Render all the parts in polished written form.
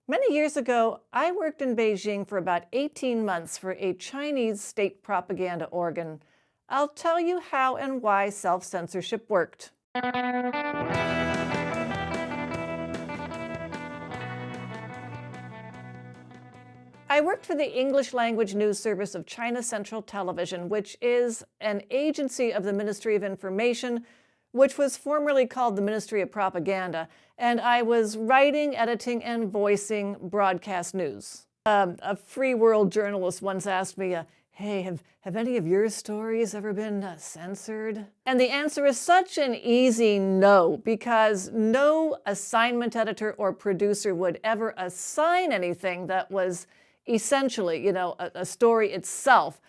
Many years ago, I worked in Beijing for about 18 months for a Chinese state propaganda organ. I'll tell you how and why self-censorship worked. I worked for the English language news service of China Central Television, which is an agency of the Ministry of Information, which was formerly called the Ministry of Propaganda, and I was writing, editing, and voicing broadcast news. A free world journalist once asked me, hey, have any of your stories ever been censored? And the answer is such an easy no, because no assignment editor or producer would ever assign anything that was essentially, a story itself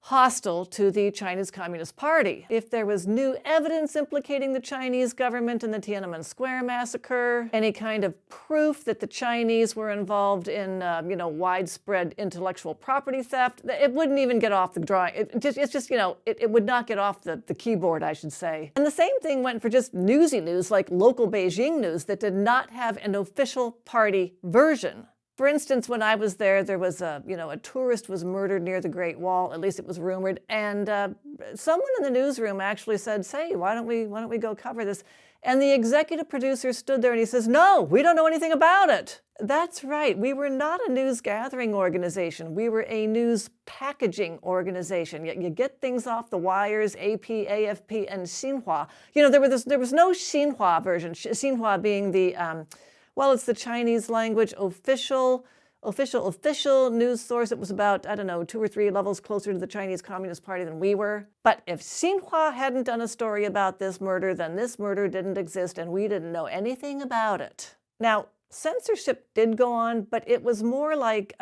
hostile to the Chinese Communist Party. If there was new evidence implicating the Chinese government in the Tiananmen Square massacre, any kind of proof that the Chinese were involved in, widespread intellectual property theft, it wouldn't even get off the drawing. It would not get off the keyboard, I should say. And the same thing went for just newsy news, like local Beijing news that did not have an official party version. For instance, when I was there was a tourist was murdered near the Great Wall, at least it was rumored, and someone in the newsroom actually said, "Say, why don't we go cover this?" And the executive producer stood there and he says, "No, we don't know anything about it." That's right, we were not a news gathering organization. We were a news packaging organization. You get things off the wires, AP, AFP, and Xinhua. There was no Xinhua version, Xinhua being the it's the Chinese language official news source. It was about, 2 or 3 levels closer to the Chinese Communist Party than we were. But if Xinhua hadn't done a story about this murder, then this murder didn't exist and we didn't know anything about it. Now, censorship did go on, but it was more like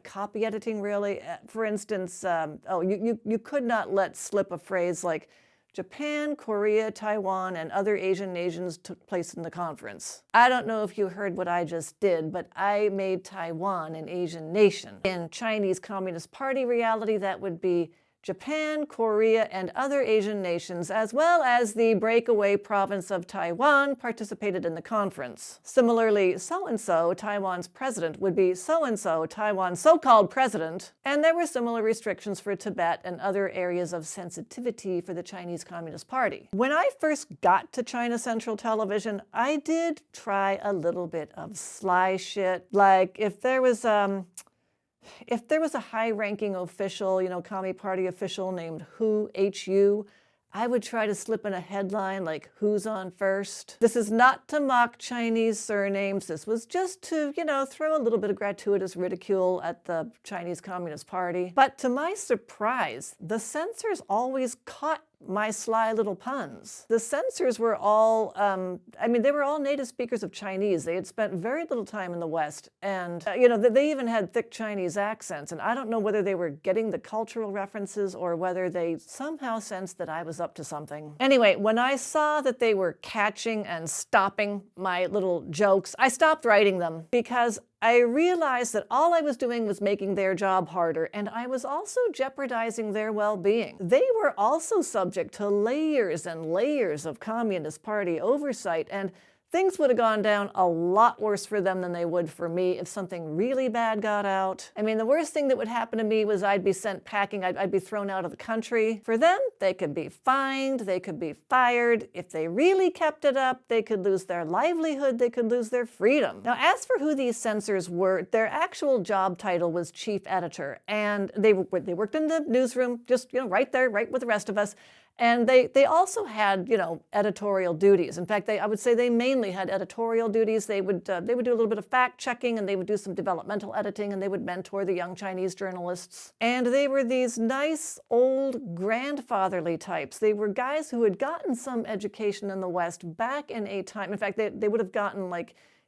copy editing, really. For instance, you could not let slip a phrase like Japan, Korea, Taiwan, and other Asian nations took place in the conference. I don't know if you heard what I just did, but I made Taiwan an Asian nation. In Chinese Communist Party reality, that would be Japan, Korea, and other Asian nations, as well as the breakaway province of Taiwan, participated in the conference. Similarly, so-and-so, Taiwan's president, would be so-and-so, Taiwan's so-called president, and there were similar restrictions for Tibet and other areas of sensitivity for the Chinese Communist Party. When I first got to China Central Television, I did try a little bit of sly shit, like if there was a high-ranking official, Commie Party official named Hu, H-U, I would try to slip in a headline like, "Who's on first?" This is not to mock Chinese surnames. This was just to, throw a little bit of gratuitous ridicule at the Chinese Communist Party. But to my surprise, the censors always caught my sly little puns. The censors were all, they were all native speakers of Chinese. They had spent very little time in the West, and, they even had thick Chinese accents, and I don't know whether they were getting the cultural references or whether they somehow sensed that I was up to something. Anyway, when I saw that they were catching and stopping my little jokes, I stopped writing them because I realized that all I was doing was making their job harder, and I was also jeopardizing their well-being. They were also subject to layers and layers of Communist Party oversight, and things would have gone down a lot worse for them than they would for me if something really bad got out. The worst thing that would happen to me was I'd be sent packing, I'd be thrown out of the country. For them, they could be fined, they could be fired. If they really kept it up, they could lose their livelihood, they could lose their freedom. Now, as for who these censors were, their actual job title was chief editor, and they worked in the newsroom, just right there, right with the rest of us. And they also had, editorial duties. In fact, I would say they mainly had editorial duties. They would do a little bit of fact checking, and they would do some developmental editing, and they would mentor the young Chinese journalists. And they were these nice, old, grandfatherly types. They were guys who had gotten some education in the West back in a time. In fact, they would have gotten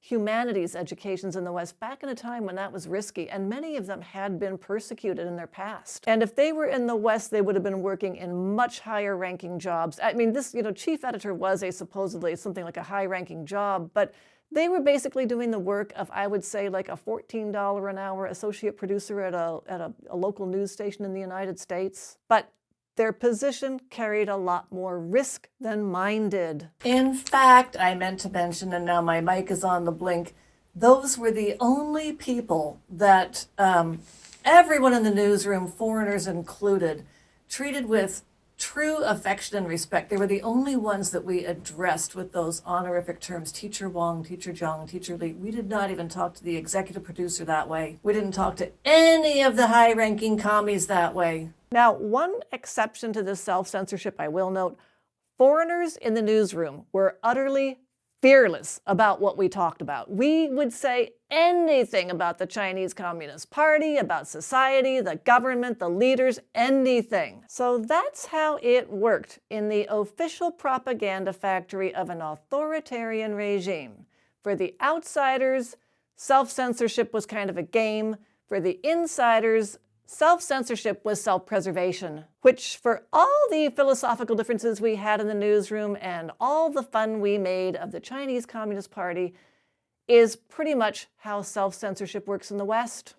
humanities educations in the West back in a time when that was risky, and many of them had been persecuted in their past. And if they were in the West, they would have been working in much higher ranking jobs. This, chief editor was supposedly something like a high ranking job, but they were basically doing the work of, I would say, like a $14 an hour associate producer at a local news station in the United States. But their position carried a lot more risk than mine did. In fact, I meant to mention, and now my mic is on the blink, those were the only people that everyone in the newsroom, foreigners included, treated with true affection and respect. They were the only ones that we addressed with those honorific terms, Teacher Wong, Teacher Zhang, Teacher Li. We did not even talk to the executive producer that way. We didn't talk to any of the high-ranking commies that way. Now, one exception to this self-censorship, I will note, foreigners in the newsroom were utterly fearless about what we talked about. We would say anything about the Chinese Communist Party, about society, the government, the leaders, anything. So that's how it worked in the official propaganda factory of an authoritarian regime. For the outsiders, self-censorship was kind of a game. For the insiders, self-censorship was self-preservation, which for all the philosophical differences we had in the newsroom and all the fun we made of the Chinese Communist Party is pretty much how self-censorship works in the West.